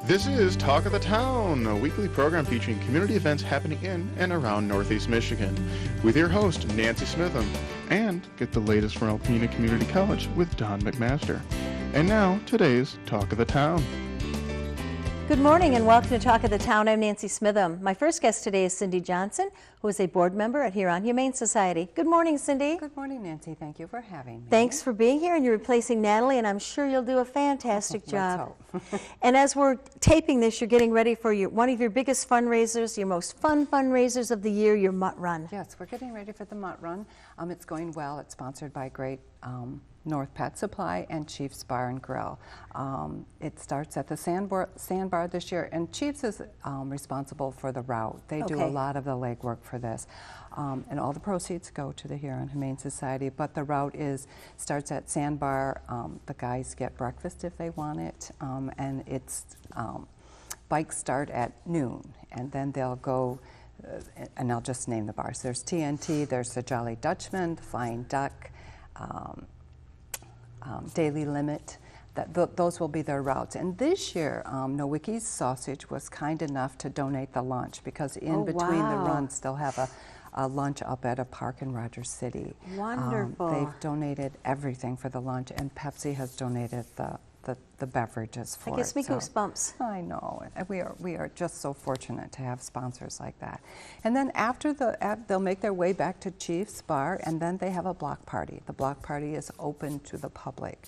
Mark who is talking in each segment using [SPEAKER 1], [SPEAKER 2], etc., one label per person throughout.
[SPEAKER 1] This is Talk of the Town, a weekly program featuring community events happening in and around Northeast Michigan, with your host, Nancy Smitham, and get the latest from Alpena Community College with Don McMaster. And now, today's Talk of the Town.
[SPEAKER 2] Good morning and welcome to Talk of the Town. I'm Nancy Smitham. My first guest today is Cindy Johnson, who is a board member at Huron Humane Society. Good morning, Cindy.
[SPEAKER 3] Good morning, Nancy. Thank you for having me.
[SPEAKER 2] Thanks for being here, and you're replacing Natalie, and I'm sure you'll do a fantastic job.
[SPEAKER 3] Let's hope.
[SPEAKER 2] And as we're taping this, you're getting ready for one of your biggest fundraisers, your most fun fundraisers of the year, your Mutt Run.
[SPEAKER 3] Yes, we're getting ready for the Mutt Run. It's going well. It's sponsored by Great North Pet Supply and Chiefs Bar and Grill. It starts at the Sandbar this year, and Chiefs is responsible for the route. They do a lot of the legwork for this. And all the proceeds go to the Huron Humane Society, but the route starts at Sandbar. The guys get breakfast if they want it, and bikes start at noon, and then they'll go, and I'll just name the bars. There's TNT, there's the Jolly Dutchman, the Flying Duck, Daily Limit. Those will be their routes. And this year, Nowicki's Sausage was kind enough to donate the lunch, because in between the runs they'll have a lunch up at a park in Rogers City.
[SPEAKER 2] Wonderful.
[SPEAKER 3] They've donated everything for the lunch, and Pepsi has donated the beverages for it.
[SPEAKER 2] That gives me goosebumps.
[SPEAKER 3] I know. We are just so fortunate to have sponsors like that. And then after they'll make their way back to Chiefs Bar, and then they have a block party. The block party is open to the public.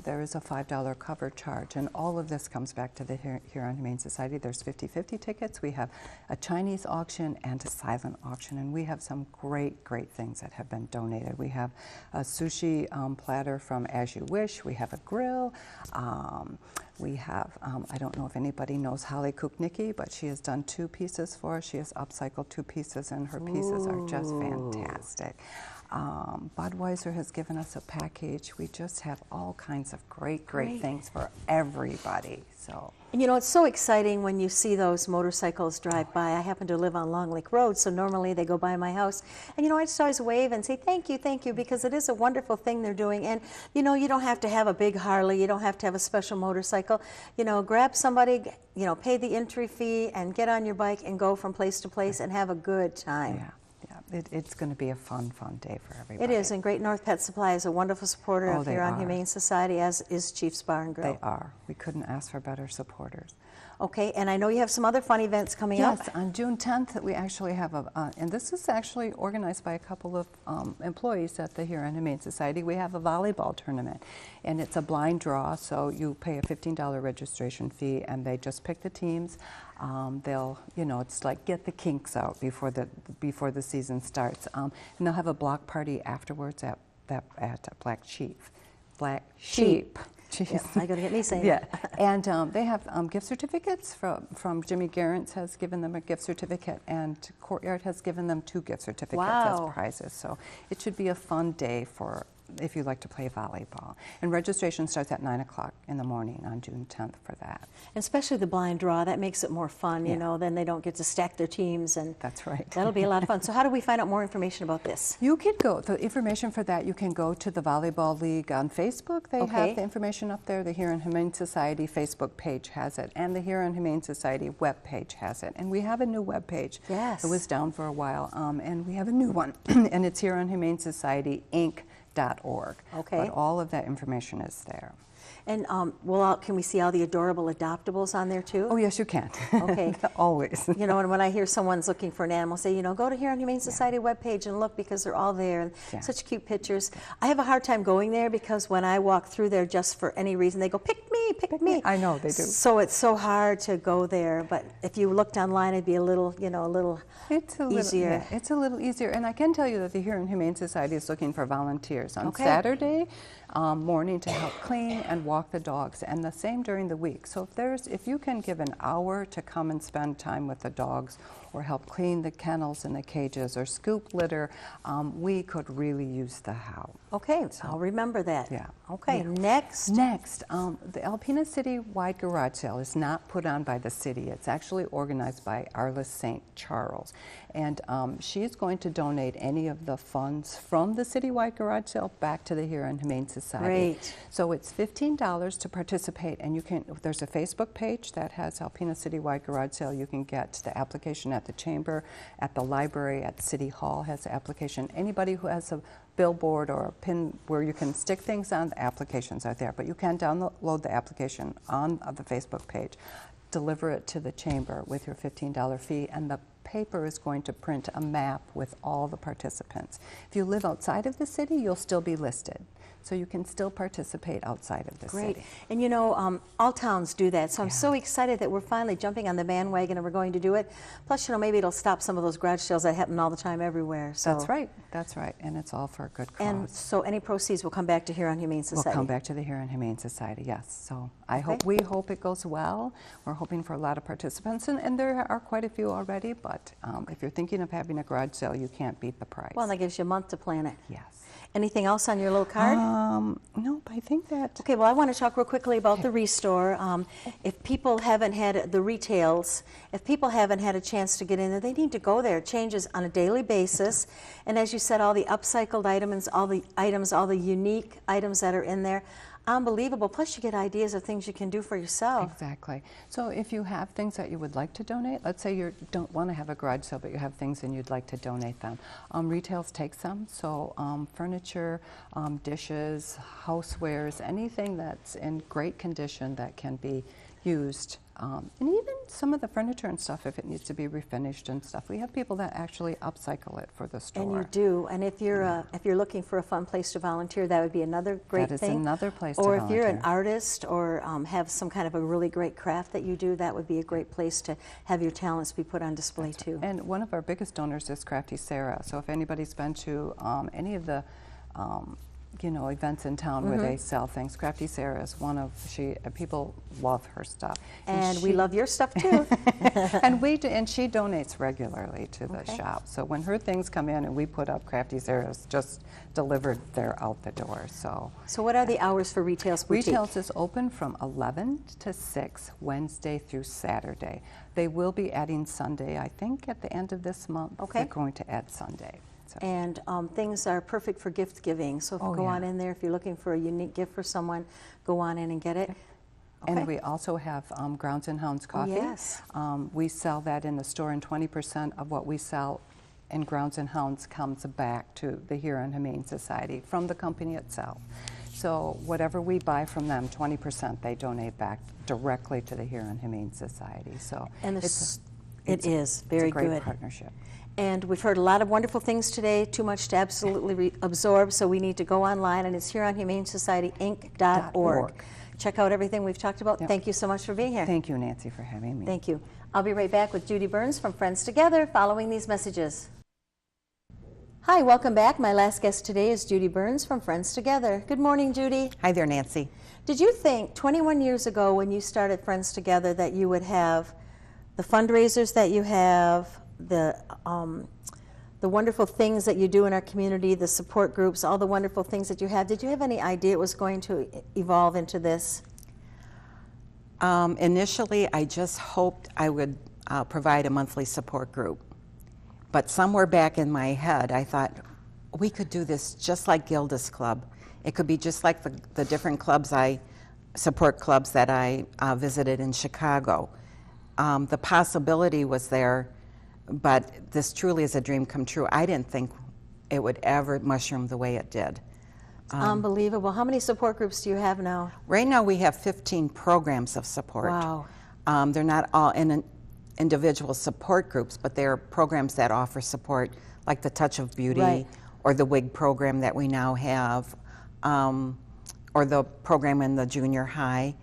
[SPEAKER 3] There is a $5 cover charge, and all of this comes back to the Huron Humane Society. There's 50-50 tickets. We have a Chinese auction and a silent auction, and we have some great things that have been donated. We have a sushi platter from As You Wish. We have a grill. We have, I don't know if anybody knows Holly Kuknicki, but she has done 2 pieces for us. She has upcycled 2 pieces, and her pieces are just fantastic. Budweiser has given us a package. We just have all kinds of great things for everybody.
[SPEAKER 2] And you know, it's so exciting when you see those motorcycles drive by. I happen to live on Long Lake Road, so normally they go by my house. And you know, I just always wave and say thank you, because it is a wonderful thing they're doing. And you know, you don't have to have a big Harley, you don't have to have a special motorcycle. You know, grab somebody, you know, pay the entry fee and get on your bike and go from place to place and have a good time.
[SPEAKER 3] Yeah. It's going to be a fun day for everybody.
[SPEAKER 2] It is, and Great North Pet Supply is a wonderful supporter of Huron Humane Society, as is Chiefs Bar and Grill.
[SPEAKER 3] They are. We couldn't ask for better supporters.
[SPEAKER 2] Okay, and I know you have some other fun events coming up.
[SPEAKER 3] Yes, on June 10th, we actually have and this is actually organized by a couple of employees at the Huron Humane Society. We have a volleyball tournament, and it's a blind draw, so you pay a $15 registration fee, and they just pick the teams. They'll, you know, it's like get the kinks out before the season starts, and they'll have a block party afterwards at Black Sheep.
[SPEAKER 2] Yeah, I gotta get me saying
[SPEAKER 3] that. And they have gift certificates from Jimmy Garrett has given them a gift certificate, and Courtyard has given them 2 gift certificates as prizes. So it should be a fun day if you like to play volleyball. And registration starts at 9 o'clock in the morning on June 10th for that.
[SPEAKER 2] And especially the blind draw, that makes it more fun, you know, then they don't get to stack their teams, and
[SPEAKER 3] that's right.
[SPEAKER 2] That'll be a lot of fun. So how do we find out more information about this?
[SPEAKER 3] You can go, the information for that, you can go to the Volleyball League on Facebook. They have the information up there. The Huron Humane Society Facebook page has it, and the Huron Humane Society web page has it. And we have a new web page.
[SPEAKER 2] Yes.
[SPEAKER 3] It was down for a while, and we have a new one, and it's Huron Humane Society Inc.org.
[SPEAKER 2] Okay.
[SPEAKER 3] But all of that information is there.
[SPEAKER 2] And can we see all the adorable adoptables on there too?
[SPEAKER 3] Oh, yes, you can.
[SPEAKER 2] Okay.
[SPEAKER 3] Always.
[SPEAKER 2] You know, and when I hear someone's looking for an animal, say, you know, go to Huron Humane Society webpage and look, because they're all there, and such cute pictures. I have a hard time going there, because when I walk through there just for any reason, they go, pick me.
[SPEAKER 3] I know, they do.
[SPEAKER 2] So it's so hard to go there, but if you looked online, it'd be a little, you know, easier.
[SPEAKER 3] It's a little easier, and I can tell you that the Huron Humane Society is looking for volunteers on Saturday morning to help clean and walk the dogs, and the same during the week. So if you can give an hour to come and spend time with the dogs, or help clean the kennels and the cages, or scoop litter, we could really use the help.
[SPEAKER 2] Okay, I'll remember that.
[SPEAKER 3] Yeah.
[SPEAKER 2] Okay, next.
[SPEAKER 3] Next, the Alpena City-wide garage sale is not put on by the city. It's actually organized by Arliss St. Charles. And she is going to donate any of the funds from the citywide garage sale back to the Huron Humane Society.
[SPEAKER 2] Great.
[SPEAKER 3] So it's $15 to participate, and you can, there's a Facebook page that has Alpena Citywide Garage Sale. You can get the application at the chamber, at the library, at City Hall has the application. Anybody who has a billboard or a pin where you can stick things on, the applications are there. But you can download the application on the Facebook page, deliver it to the chamber with your $15 fee, and the paper is going to print a map with all the participants. If you live outside of the city, you'll still be listed. So you can still participate outside of the
[SPEAKER 2] Great.
[SPEAKER 3] city.
[SPEAKER 2] And you know, all towns do that, so I'm so excited that we're finally jumping on the bandwagon and we're going to do it. Plus, you know, maybe it'll stop some of those garage sales that happen all the time everywhere. So.
[SPEAKER 3] That's right, and it's all for a good cause.
[SPEAKER 2] And so any proceeds will come back to Huron Humane Society?
[SPEAKER 3] Will come back to the Huron Humane Society, yes. So we hope it goes well. We're hoping for a lot of participants, and there are quite a few already, but if you're thinking of having a garage sale, you can't beat the price.
[SPEAKER 2] Well, and that gives you a month to plan it.
[SPEAKER 3] Yes.
[SPEAKER 2] Anything else on your little card?
[SPEAKER 3] No, I think that...
[SPEAKER 2] Okay, well, I want to talk real quickly about the Restore. If people haven't had the retails, if people haven't had a chance to get in there, they need to go there. It changes on a daily basis. And as you said, all the upcycled items, all the unique items that are in there, unbelievable. Plus, you get ideas of things you can do for yourself.
[SPEAKER 3] Exactly. So if you have things that you would like to donate, let's say you don't want to have a garage sale, but you have things and you'd like to donate them. Retails take some, so furniture, dishes, housewares, anything that's in great condition that can be used. And even some of the furniture and stuff, if it needs to be refinished and stuff. We have people that actually upcycle it for the store.
[SPEAKER 2] And you do. And if you're looking for a fun place to volunteer, that would be another great thing.
[SPEAKER 3] That is another place to
[SPEAKER 2] volunteer.
[SPEAKER 3] volunteer.
[SPEAKER 2] Or if you're an artist or have some kind of a really great craft that you do, that would be a great place to have your talents be put on display too.
[SPEAKER 3] And one of our biggest donors is Crafty Sarah. So if anybody's been to any of the events in town where they sell things, Crafty Sarah is one of, people love her stuff.
[SPEAKER 2] And we love your stuff too.
[SPEAKER 3] and she donates regularly to the shop. So when her things come in and we put up, Crafty Sarah's just delivered, they're out the door. So
[SPEAKER 2] what are the hours for Retails Boutique?
[SPEAKER 3] Retails is open from 11 to 6, Wednesday through Saturday. They will be adding Sunday, I think, at the end of this month.
[SPEAKER 2] Okay.
[SPEAKER 3] They're going to add Sunday. So.
[SPEAKER 2] And things are perfect for gift giving. So if you go on in there, if you're looking for a unique gift for someone, go on in and get it. Okay.
[SPEAKER 3] And we also have Grounds and Hounds coffee.
[SPEAKER 2] Oh, yes.
[SPEAKER 3] We sell that in the store, and 20% of what we sell in Grounds and Hounds comes back to the Huron Humane Society from the company itself. So whatever we buy from them, 20% they donate back directly to the Huron Humane Society. So
[SPEAKER 2] and
[SPEAKER 3] it's
[SPEAKER 2] very
[SPEAKER 3] a great
[SPEAKER 2] good
[SPEAKER 3] partnership.
[SPEAKER 2] And we've heard a lot of wonderful things today, too much to absolutely absorb, so we need to go online, and it's HuronHumaneSocietyInc.org. Check out everything we've talked about. Yep. Thank you so much for being here.
[SPEAKER 3] Thank you, Nancy, for having me.
[SPEAKER 2] Thank you. I'll be right back with Judy Burns from Friends Together following these messages. Hi, welcome back. My last guest today is Judy Burns from Friends Together. Good morning, Judy.
[SPEAKER 4] Hi there, Nancy.
[SPEAKER 2] Did you think 21 years ago when you started Friends Together that you would have the fundraisers that you have, the wonderful things that you do in our community, the support groups, all the wonderful things that you have? Did you have any idea it was going to evolve into this?
[SPEAKER 4] Initially, I just hoped I would provide a monthly support group. But somewhere back in my head, I thought, we could do this just like Gilda's Club. It could be just like the different support clubs that I visited in Chicago. The possibility was there, but this truly is a dream come true. I didn't think it would ever mushroom the way it did.
[SPEAKER 2] Unbelievable. How many support groups do you have now?
[SPEAKER 4] Right now we have 15 programs of support.
[SPEAKER 2] Wow.
[SPEAKER 4] They're not all individual support groups, but they're programs that offer support, like the Touch of Beauty, or the WIG program that we now have, or the program in the junior high.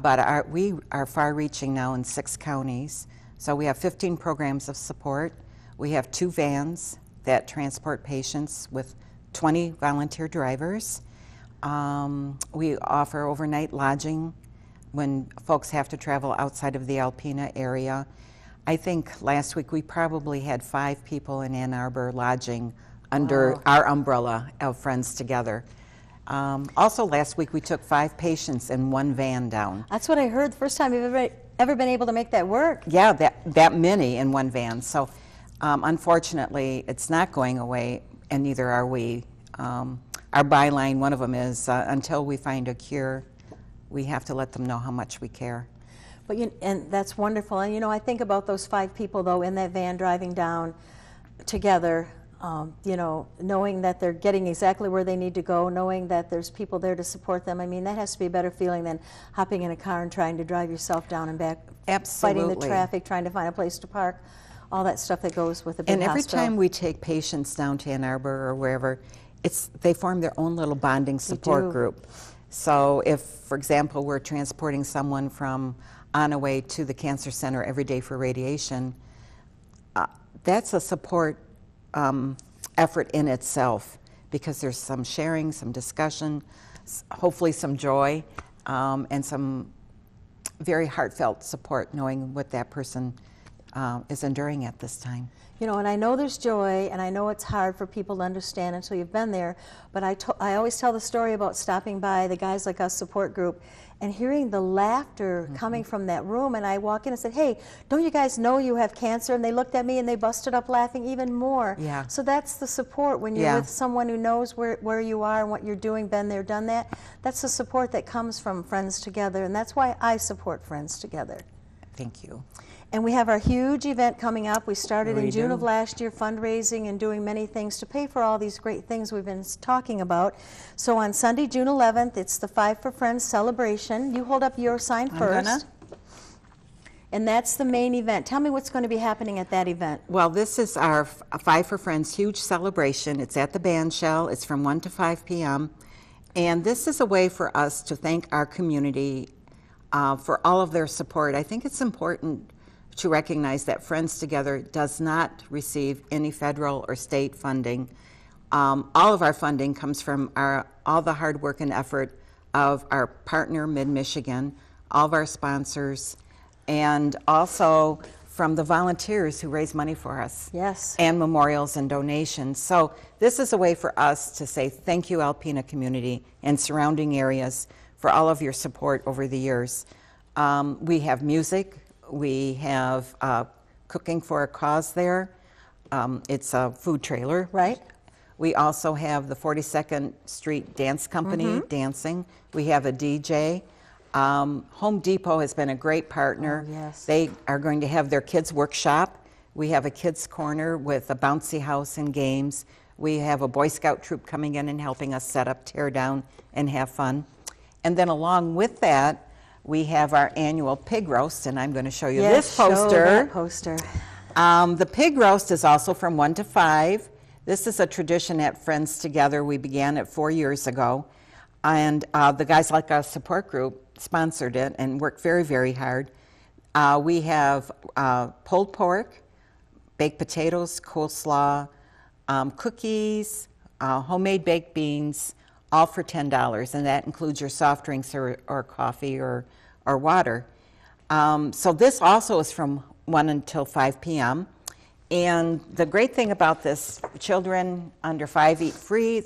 [SPEAKER 4] But we are far-reaching now in 6 counties. So we have 15 programs of support. We have 2 vans that transport patients with 20 volunteer drivers. We offer overnight lodging when folks have to travel outside of the Alpena area. I think last week we probably had 5 people in Ann Arbor lodging under our umbrella of Friends Together. Also, last week we took 5 patients in one van down.
[SPEAKER 2] That's what I heard. The first time you've ever been able to make that work.
[SPEAKER 4] Yeah, that many in one van. So unfortunately, it's not going away, and neither are we. Our byline, one of them is, until we find a cure, we have to let them know how much we care.
[SPEAKER 2] But and that's wonderful. And I think about those 5 people though in that van driving down together. Knowing that they're getting exactly where they need to go, knowing that there's people there to support them. I mean, that has to be a better feeling than hopping in a car and trying to drive yourself down and back.
[SPEAKER 4] Absolutely.
[SPEAKER 2] Fighting the traffic, trying to find a place to park, all that stuff that goes with a big hospital.
[SPEAKER 4] And every time we take patients down to Ann Arbor or wherever, they form their own little bonding support group. So if, for example, we're transporting someone from Onaway to the cancer center every day for radiation, that's a support effort in itself, because there's some sharing, some discussion, hopefully some joy, and some very heartfelt support, knowing what that person is enduring at this time.
[SPEAKER 2] And I know there's joy, and I know it's hard for people to understand until you've been there, but I always tell the story about stopping by the Guys Like Us support group and hearing the laughter coming from that room, and I walk in and said, hey, don't you guys know you have cancer? And they looked at me and they busted up laughing even more.
[SPEAKER 4] Yeah.
[SPEAKER 2] So that's the support when you're with someone who knows where you are and what you're doing, been there, done that. That's the support that comes from Friends Together, and that's why I support Friends Together.
[SPEAKER 4] Thank you.
[SPEAKER 2] And we have our huge event coming up. We started in June of last year, fundraising and doing many things to pay for all these great things we've been talking about. So on Sunday, June 11th, it's the 5 for Friends celebration. You hold up your sign first. And that's the main event. Tell me what's going to be happening at that event.
[SPEAKER 4] Well, this is our 5 for Friends huge celebration. It's at the band shell. It's from 1 to 5 p.m. And this is a way for us to thank our community for all of their support. I think it's important to recognize that Friends Together does not receive any federal or state funding. All of our funding comes from all the hard work and effort of our partner, Mid-Michigan, all of our sponsors, and also from the volunteers who raise money for us.
[SPEAKER 2] Yes.
[SPEAKER 4] And memorials and donations. So this is a way for us to say thank you, Alpena community and surrounding areas, for all of your support over the years. We have music. We have Cooking for a Cause there. It's a food trailer.
[SPEAKER 2] Right.
[SPEAKER 4] We also have the 42nd Street Dance Company dancing. We have a DJ. Home Depot has been a great partner.
[SPEAKER 2] Oh, yes.
[SPEAKER 4] They are going to have their kids' workshop. We have a kids' corner with a bouncy house and games. We have a Boy Scout troop coming in and helping us set up, tear down, and have fun. And then along with that, we have our annual pig roast, and I'm going to show you this poster.
[SPEAKER 2] Show that poster.
[SPEAKER 4] The pig roast is also from 1 to 5. This is a tradition at Friends Together. We began it 4 years ago, and the Guys Like Us support group sponsored it and worked very, very hard. We have pulled pork, baked potatoes, coleslaw, cookies, homemade baked beans, all for $10, and that includes your soft drinks or coffee or water. So this also is from 1 until 5 p.m. And the great thing about this, children under 5 eat free,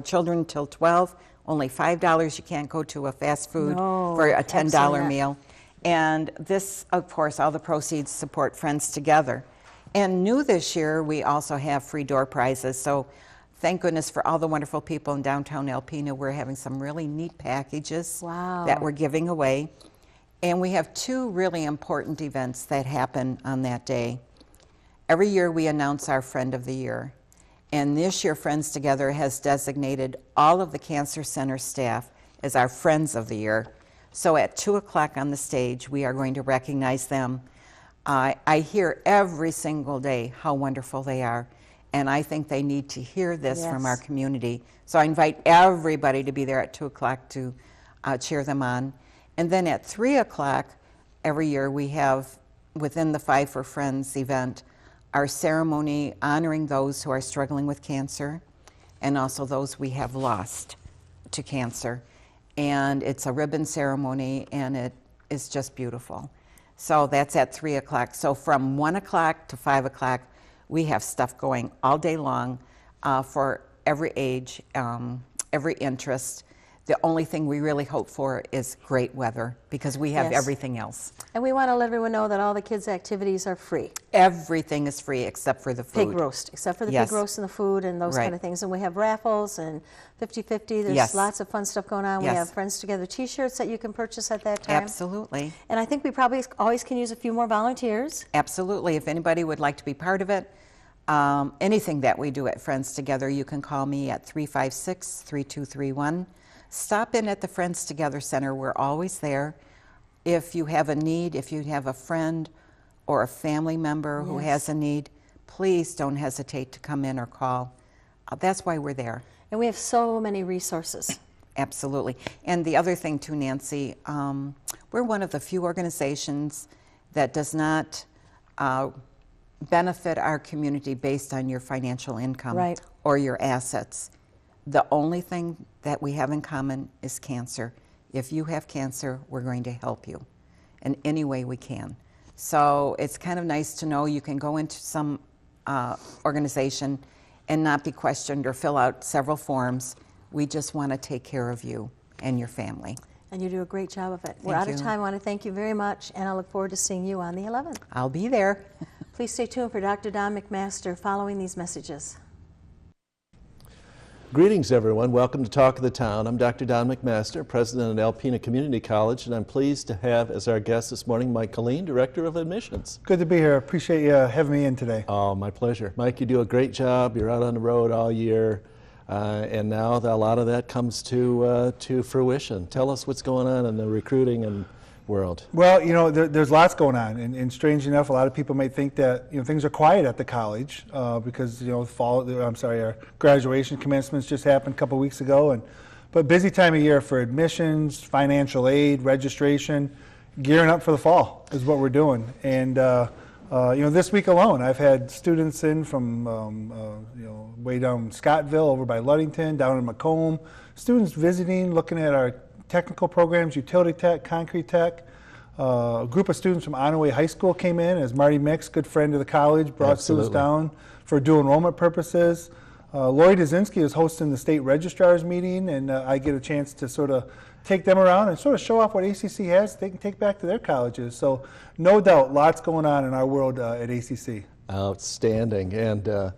[SPEAKER 4] children till 12, only $5. You can't go to a fast food for a $10 meal. And this, of course, all the proceeds support Friends Together. And new this year, we also have free door prizes. So thank goodness for all the wonderful people in downtown Alpena. We're having some really neat packages that we're giving away. And we have 2 really important events that happen on that day. Every year we announce our Friend of the Year. And this year Friends Together has designated all of the Cancer Center staff as our Friends of the Year. So at 2 o'clock on the stage, we are going to recognize them. I hear every single day how wonderful they are. And I think they need to hear this from our community. So I invite everybody to be there at 2 o'clock to cheer them on. And then at 3 o'clock every year we have, within the 5 for Friends event, our ceremony honoring those who are struggling with cancer and also those we have lost to cancer. And it's a ribbon ceremony, and it is just beautiful. So that's at 3 o'clock. So from 1 o'clock to 5 o'clock, we have stuff going all day long. for every age, every interest. The only thing we really hope for is great weather because we have
[SPEAKER 2] Yes.
[SPEAKER 4] everything else.
[SPEAKER 2] And we want to let everyone know that all the kids' activities are free.
[SPEAKER 4] Everything is free except for the food.
[SPEAKER 2] Pig roast, except for the
[SPEAKER 4] Yes.
[SPEAKER 2] pig roast and the food and those
[SPEAKER 4] Right.
[SPEAKER 2] kind of things. And we have raffles and 50-50. There's
[SPEAKER 4] Yes.
[SPEAKER 2] lots of fun stuff going on. We
[SPEAKER 4] Yes.
[SPEAKER 2] have Friends Together t-shirts that you can purchase at that time.
[SPEAKER 4] Absolutely.
[SPEAKER 2] And I think we probably always can use a few more volunteers.
[SPEAKER 4] Absolutely. If anybody would like to be part of it, anything that we do at Friends Together, you can call me at 356-3231. Stop in at the Friends Together Center. We're always there. If you have a need, if you have a friend or a family member who has a need, please don't hesitate to come in or call. That's why we're there.
[SPEAKER 2] And we have so many resources.
[SPEAKER 4] Absolutely. And the other thing too, Nancy, we're one of the few organizations that does not benefit our community based on your financial income
[SPEAKER 2] Right.
[SPEAKER 4] or your assets. The only thing that we have in common is cancer. If you have cancer, we're going to help you in any way we can. So it's kind of nice to know you can go into some organization and not be questioned or fill out several forms. We just want to take care of you and your family.
[SPEAKER 2] And you do a great job of it. We're
[SPEAKER 4] Thank
[SPEAKER 2] out of
[SPEAKER 4] you.
[SPEAKER 2] time. I want to thank you very much, and I look forward to seeing you on the 11th.
[SPEAKER 4] I'll be there.
[SPEAKER 2] Please stay tuned for Dr. Don McMaster following these messages.
[SPEAKER 5] Greetings, everyone. Welcome to Talk of the Town. I'm Dr. Don McMaster, president at Alpena Community College, and I'm pleased to have as our guest this morning Mike Colleen, director of admissions.
[SPEAKER 6] Good to be here. Appreciate you having me in today.
[SPEAKER 5] Oh, my pleasure. Mike, you do a great job. You're out on the road all year, and now a lot of that comes to fruition. Tell us what's going on in the recruiting and world.
[SPEAKER 6] Well, there's lots going on, and strange enough, a lot of people may think that things are quiet at the college because our graduation commencements just happened a couple weeks ago, but busy time of year for admissions, financial aid, registration, gearing up for the fall is what we're doing. And this week alone, I've had students in from way down Scottville, over by Ludington, down in Macomb, students visiting, looking at our technical programs, utility tech, concrete tech. A group of students from Onaway High School came in, as Marty Mix, good friend of the college, brought students down for dual enrollment purposes. Lori Dazinski is hosting the state registrars meeting, and I get a chance to sort of take them around and sort of show off what ACC has they can take back to their colleges. So no doubt, lots going on in our world at ACC.
[SPEAKER 5] Outstanding. And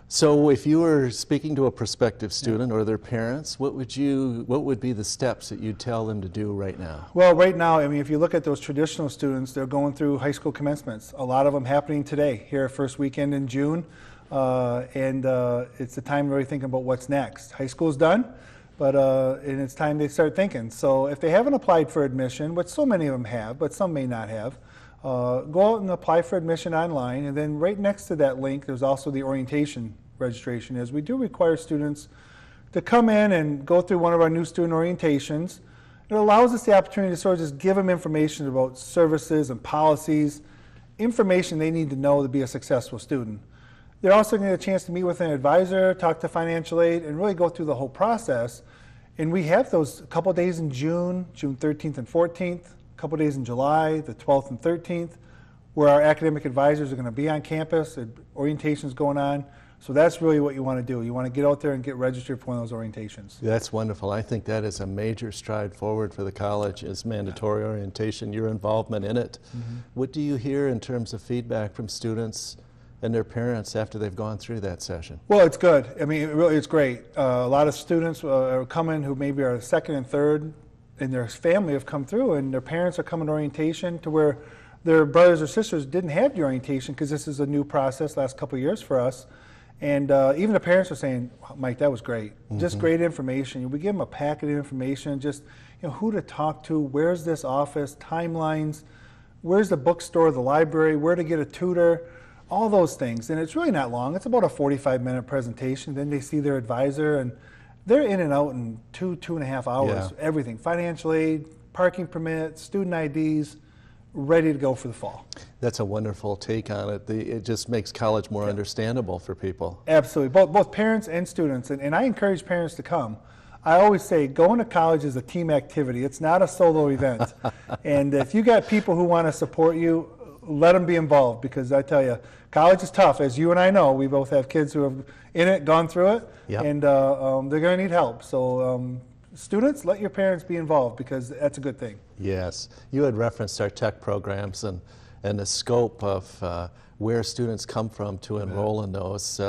[SPEAKER 5] so if you were speaking to a prospective student or their parents, what would be the steps that you'd tell them to do right now?
[SPEAKER 6] Well, right now, if you look at those traditional students, they're going through high school commencements. A lot of them happening today, here first weekend in June. And it's the time really thinking about what's next. High school's done, and it's time they start thinking. So if they haven't applied for admission, which so many of them have, but some may not have, go out and apply for admission online, and then right next to that link there's also the orientation registration. As we do require students to come in and go through one of our new student orientations. It allows us the opportunity to sort of just give them information about services and policies, information they need to know to be a successful student. They're also going to get a chance to meet with an advisor, talk to financial aid, and really go through the whole process. And we have those a couple days in June 13th and 14th, a couple days in July, the 12th and 13th, where our academic advisors are going to be on campus, orientations going on. So that's really what you want to do. You want to get out there and get registered for one of those orientations.
[SPEAKER 5] That's wonderful. I think that is a major stride forward for the college, is mandatory orientation, your involvement in it. Mm-hmm. What do you hear in terms of feedback from students and their parents after they've gone through that session?
[SPEAKER 6] Well, it's good. It's great. A lot of students are coming who maybe are second and third in their family have come through, and their parents are coming to orientation to where their brothers or sisters didn't have the orientation because this is a new process last couple of years for us. And even the parents are saying, Mike, that was great. Mm-hmm. Just great information. We give them a packet of information, just who to talk to, where's this office, timelines, where's the bookstore, the library, where to get a tutor, all those things. And it's really not long. It's about a 45-minute presentation. Then they see their advisor, and they're in and out in 2.5 hours.
[SPEAKER 5] Yeah.
[SPEAKER 6] Everything, financial aid, parking permits, student IDs, ready to go for the fall.
[SPEAKER 5] That's a wonderful take on it. It just makes college more understandable for people.
[SPEAKER 6] Absolutely, both parents and students, and I encourage parents to come. I always say going to college is a team activity. It's not a solo event. And if you got people who want to support you, let them be involved, because I tell you, college is tough. As you and I know, we both have kids who have in it, gone through it,
[SPEAKER 5] Yep.
[SPEAKER 6] and they're going to need help. So students, let your parents be involved, because that's a good thing.
[SPEAKER 5] Yes, you had referenced our tech programs and the scope of where students come from to enroll in those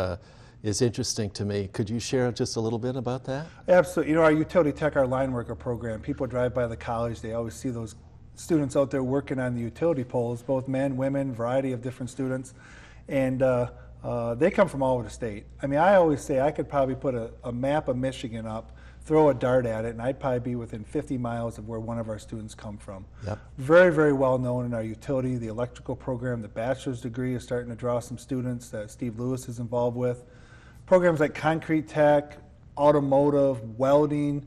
[SPEAKER 5] is interesting to me. Could you share just a little bit about that?
[SPEAKER 6] Absolutely. You know, our utility tech, our line worker program, people drive by the college, they always see those students out there working on the utility poles, both men, women, variety of different students, and they come from all over the state. I mean, I always say I could probably put a map of Michigan up, throw a dart at it, and I'd probably be within 50 miles of where one of our students come from.
[SPEAKER 5] Yep.
[SPEAKER 6] Very, very well known in our utility. The electrical program, the bachelor's degree is starting to draw some students that Steve Lewis is involved with. Programs like concrete tech, automotive, welding.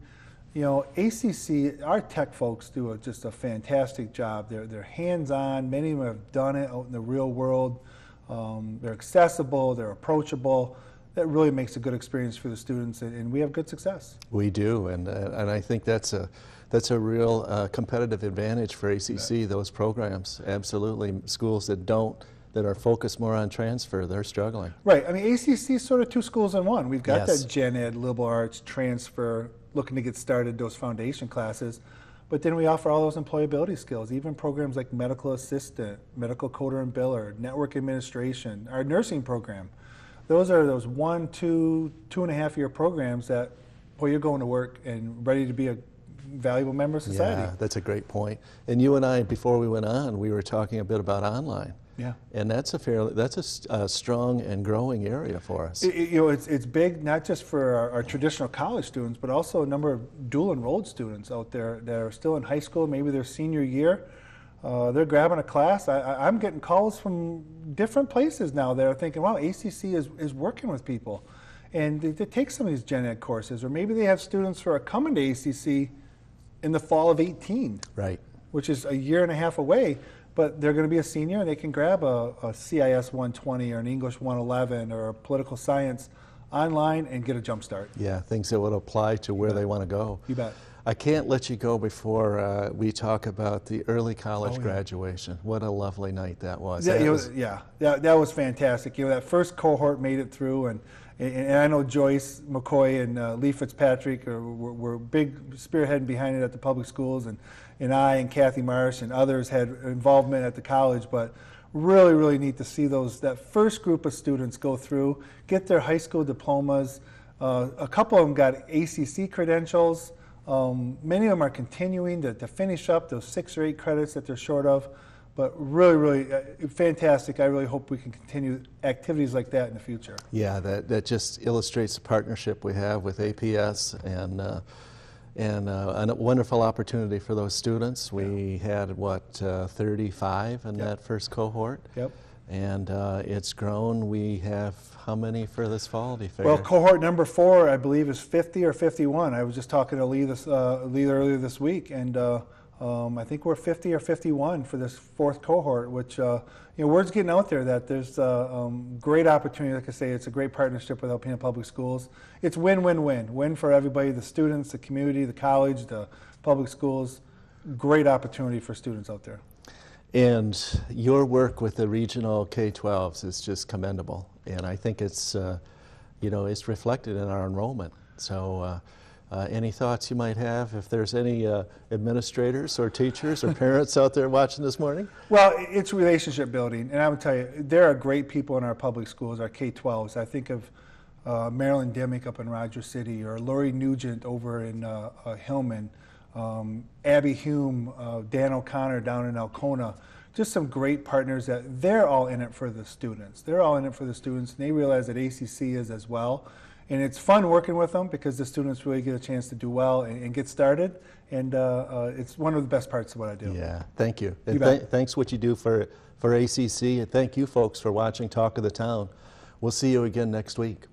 [SPEAKER 6] You know, ACC, our tech folks do just a fantastic job. They're hands-on. Many of them have done it out in the real world. They're accessible, they're approachable. That really makes a good experience for the students, and we have good success.
[SPEAKER 5] We do, and I think that's a real competitive advantage for ACC. Those programs, absolutely. Schools that are focused more on transfer, they're struggling.
[SPEAKER 6] Right. I mean, ACC is sort of two schools in one. We've got
[SPEAKER 5] Yes.
[SPEAKER 6] that gen ed, liberal arts, transfer, looking to get started, those foundation classes. But then we offer all those employability skills, even programs like medical assistant, medical coder and biller, network administration, our nursing program. Those are those 1, 2, 2.5 year programs that, boy, you're going to work and ready to be a valuable member of society.
[SPEAKER 5] Yeah, that's a great point. And you and I, before we went on, we were talking a bit about online.
[SPEAKER 6] Yeah.
[SPEAKER 5] And that's a strong and growing area for us.
[SPEAKER 6] You know, it's big not just for our traditional college students, but also a number of dual enrolled students out there that are still in high school, maybe their senior year. They're grabbing a class. I'm getting calls from different places now that are thinking, wow, ACC is working with people. And they take some of these gen ed courses, or maybe they have students who are coming to ACC in the fall of 18,
[SPEAKER 5] Right.
[SPEAKER 6] which is a year and a half away, but they're going to be a senior and they can grab a CIS 120 or an English 111 or a political science online and get a jump start.
[SPEAKER 5] Yeah, things that would apply to where they want to go.
[SPEAKER 6] You bet.
[SPEAKER 5] I can't let you go before we talk about the early college graduation. What a lovely night that was.
[SPEAKER 6] That was fantastic. You know, that first cohort made it through, and I know Joyce McCoy and Lee Fitzpatrick were big spearheading behind it at the public schools, and I and Kathy Marsh and others had involvement at the college, but really, really neat to see that first group of students go through, get their high school diplomas. A couple of them got ACC credentials. Many of them are continuing to finish up those 6 or 8 credits that they're short of, but really, really fantastic. I really hope we can continue activities like that in the future.
[SPEAKER 5] Yeah, that just illustrates the partnership we have with APS and a wonderful opportunity for those students. We had, 35 in that first cohort?
[SPEAKER 6] Yep.
[SPEAKER 5] And it's grown. We have how many for this fall, do you figure?
[SPEAKER 6] Well, cohort number 4, I believe, is 50 or 51. I was just talking to Lee earlier this week, and I think we're 50 or 51 for this 4th cohort, which, word's getting out there that there's great opportunity. Like I say, it's a great partnership with Alpena Public Schools. It's win-win-win. Win for everybody, the students, the community, the college, the public schools. Great opportunity for students out there.
[SPEAKER 5] And your work with the regional K-12s is just commendable, and I think it's, it's reflected in our enrollment. So, any thoughts you might have if there's any administrators or teachers or parents out there watching this morning?
[SPEAKER 6] Well, it's relationship building, and I would tell you, there are great people in our public schools, our K-12s. I think of Marilyn Demick up in Rogers City, or Lori Nugent over in Hillman. Abby Hume, Dan O'Connor down in Alcona, just some great partners that they're all in it for the students. They're all in it for the students, and they realize that ACC is as well. And it's fun working with them because the students really get a chance to do well and get started. And it's one of the best parts of what I do.
[SPEAKER 5] Yeah, thank you.
[SPEAKER 6] You
[SPEAKER 5] And
[SPEAKER 6] bet.
[SPEAKER 5] thanks what you do for ACC, and thank you folks for watching Talk of the Town. We'll see you again next week.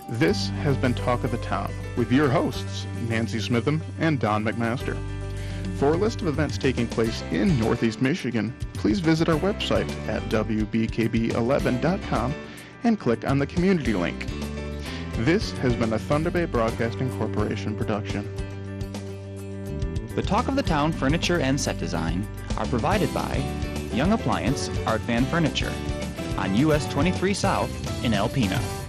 [SPEAKER 1] This has been Talk of the Town with your hosts, Nancy Smitham and Don McMaster. For a list of events taking place in Northeast Michigan, please visit our website at wbkb11.com and click on the community link. This has been a Thunder Bay Broadcasting Corporation production.
[SPEAKER 7] The Talk of the Town furniture and set design are provided by Young Appliance Art Van Furniture on US 23 South in Alpena.